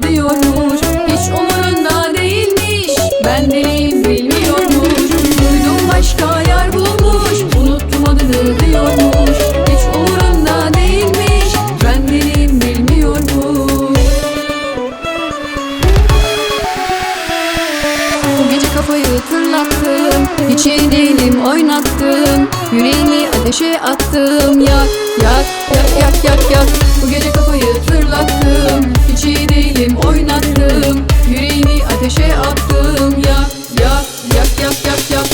Diyormuş, hiç umurunda değilmiş, ben deliyim bilmiyormuş. Duydum başka yer bulmuş, unuttum adını diyormuş. Hiç umurunda değilmiş, ben deliyim bilmiyormuş. Bu gece kafayı tırlattım, hiç iyi değilim oynattım. Yüreğimi ateşe attım, yak yak yak yak yak yak. Bu gece kafayı tırlattım, hiç iyi değilim oynattım. Yüreğimi ateşe attım, yak yak yak yak yak yak.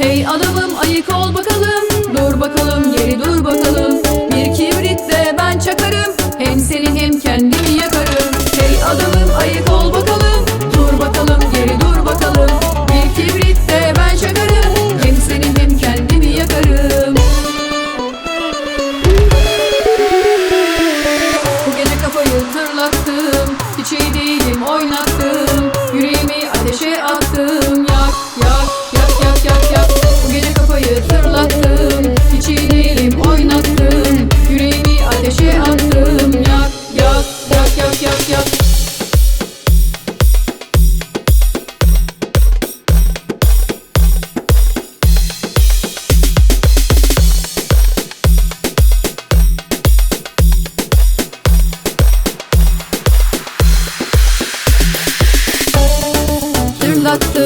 Hey adamım, ayık ol bakalım, dur bakalım, geri dur bakalım. Bir kibritle ben çakarım, hem seni hem kendimi yakarım. Hey adamım, ayık ol bakalım, dur bakalım, geri dur bakalım. Bir kibritle ben çakarım, hem seni hem kendimi yakarım. Bu gece kafayı tırlattım, hiç iyi değilim oynattım. Yüreğimi ateşe attım, yak yak yak yak yak yak. Bu gece kafayı tırlattım, hiç iyi değilim oynattım. Yüreğimi ateşe attım, yak yak yak yak yak yak. Tırlattım,